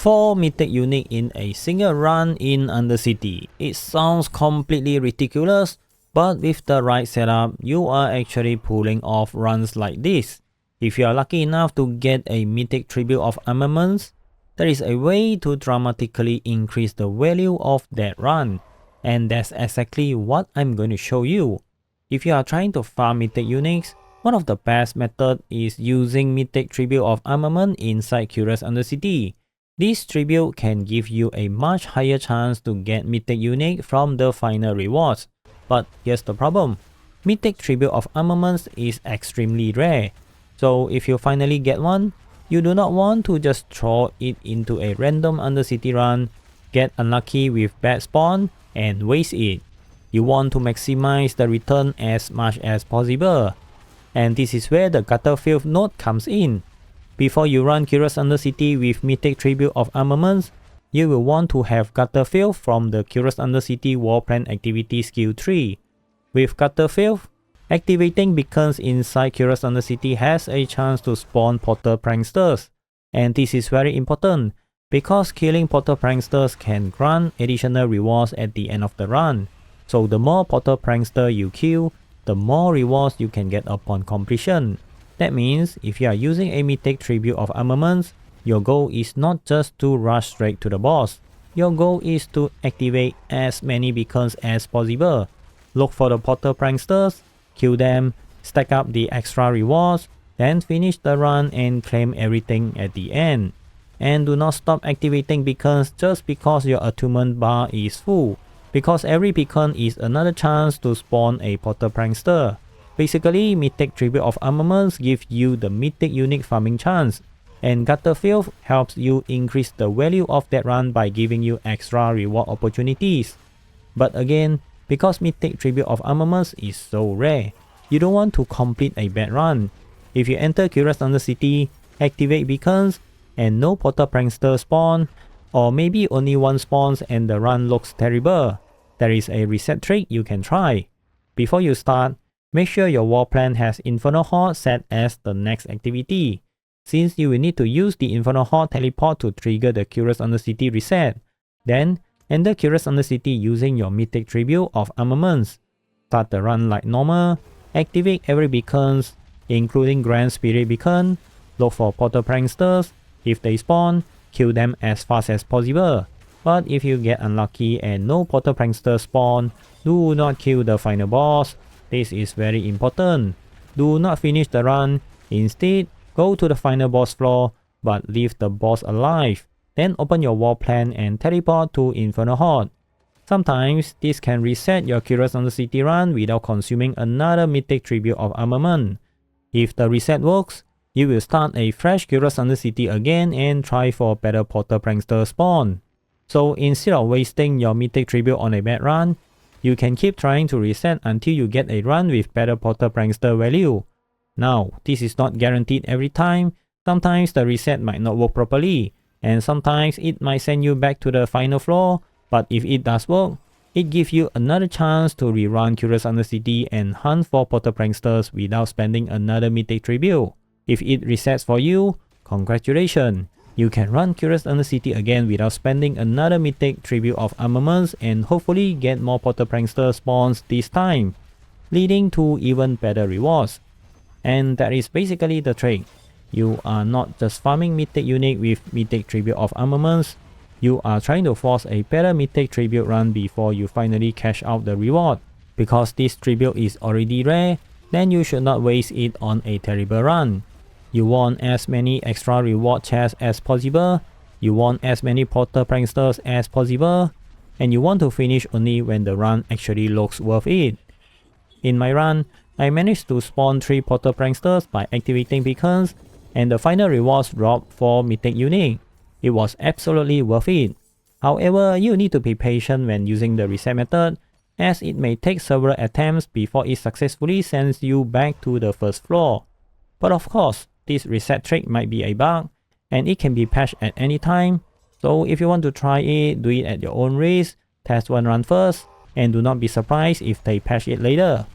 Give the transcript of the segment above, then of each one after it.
4 Mythic Unique in a single run in Undercity. It sounds completely ridiculous, but with the right setup, you are actually pulling off runs like this. If you are lucky enough to get a Mythic Tribute of Armaments, there is a way to dramatically increase the value of that run, and that's exactly what I'm going to show you. If you are trying to farm Mythic Uniques, one of the best methods is using Mythic Tribute of Armament inside Kurast Undercity. This tribute can give you a much higher chance to get Mythic Unique from the final rewards. But here's the problem. Mythic Tribute of Armaments is extremely rare. So if you finally get one, you do not want to just throw it into a random Undercity run, get unlucky with bad spawn, and waste it. You want to maximize the return as much as possible. And this is where the Gutter Filth node comes in. Before you run Kurast Undercity with Mythic Tribute of Armaments, you will want to have Gutter Filth from the Kurast Undercity Warplan activity skill 3. With Gutter Filth, activating beacons inside Kurast Undercity has a chance to spawn Portal Pranksters. And this is very important, because killing Portal Pranksters can grant additional rewards at the end of the run. So the more Portal Prankster you kill, the more rewards you can get upon completion. That means if you are using a Mythic Tribute of Armaments, your goal is not just to rush straight to the boss. Your goal is to activate as many beacons as possible. Look for the Portal Pranksters, kill them, stack up the extra rewards, then finish the run and claim everything at the end. And do not stop activating beacons just because your attunement bar is full, because every beacon is another chance to spawn a Portal Prankster. Basically, Mythic Tribute of Armaments gives you the Mythic Unique farming chance, and Gutter Filth helps you increase the value of that run by giving you extra reward opportunities. But again, because Mythic Tribute of Armaments is so rare, you don't want to complete a bad run. If you enter Kurast Undercity, activate beacons, and no Portal Prankster spawn, or maybe only one spawns and the run looks terrible, there is a reset trick you can try. Before you start, make sure your war plan has Infernal Horde set as the next activity, since you will need to use the Infernal Horde teleport to trigger the Kurast Undercity reset. Then, enter Kurast Undercity using your Mythic Tribute of Armaments. Start the run like normal, activate every beacons, including Grand Spirit Beacon, look for Portal Pranksters. If they spawn, kill them as fast as possible. But if you get unlucky and no Portal Pranksters spawn, do not kill the final boss. This is very important. Do not finish the run. Instead, go to the final boss floor, but leave the boss alive. Then open your war plan and teleport to Infernal Horde. Sometimes, this can reset your Kurast Undercity run without consuming another Mythic Tribute of Armament. If the reset works, you will start a fresh Kurast Undercity again and try for better Portal Prankster spawn. So instead of wasting your Mythic Tribute on a bad run, you can keep trying to reset until you get a run with better Portal Prankster value. Now, this is not guaranteed every time. Sometimes the reset might not work properly, and sometimes it might send you back to the final floor, but if it does work, it gives you another chance to rerun Kurast Undercity and hunt for Portal Pranksters without spending another Mythic Tribute. If it resets for you, congratulations! You can run Kurast Undercity again without spending another Mythic Tribute of Armaments and hopefully get more Portal Prankster spawns this time, leading to even better rewards. And that is basically the trick. You are not just farming Mythic Unique with Mythic Tribute of Armaments, you are trying to force a better Mythic Tribute run before you finally cash out the reward. Because this tribute is already rare, then you should not waste it on a terrible run. You want as many extra reward chests as possible, you want as many Portal Pranksters as possible, and you want to finish only when the run actually looks worth it. In my run, I managed to spawn 3 Portal Pranksters by activating beacons, and the final rewards dropped for Mythic Unique. It was absolutely worth it. However, you need to be patient when using the reset method, as it may take several attempts before it successfully sends you back to the first floor. But of course, this reset trick might be a bug, and it can be patched at any time, so if you want to try it, do it at your own risk, test one run first, and do not be surprised if they patch it later.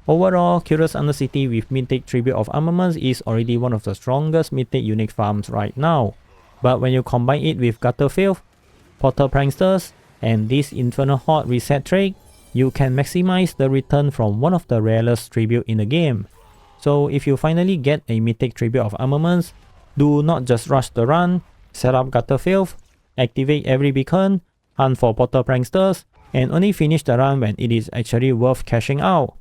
Overall, Kurast Undercity with Mythic Tribute of Armaments is already one of the strongest Mythic Unique farms right now. But when you combine it with Gutter Filth, Portal Pranksters, and this Infernal Horde reset trick, you can maximize the return from one of the rarest tribute in the game. So if you finally get a Mythic Tribute of Armaments, do not just rush the run, set up Gutter Filth, activate every beacon, hunt for Portal Pranksters, and only finish the run when it is actually worth cashing out.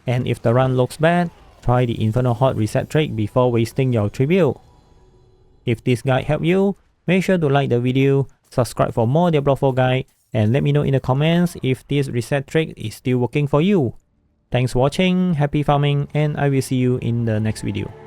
And if the run looks bad, try the Infernal Horde reset trick before wasting your tribute. If this guide helped you, make sure to like the video, subscribe for more Diablo 4 guide, and let me know in the comments if this reset trick is still working for you. Thanks for watching, happy farming, and I will see you in the next video.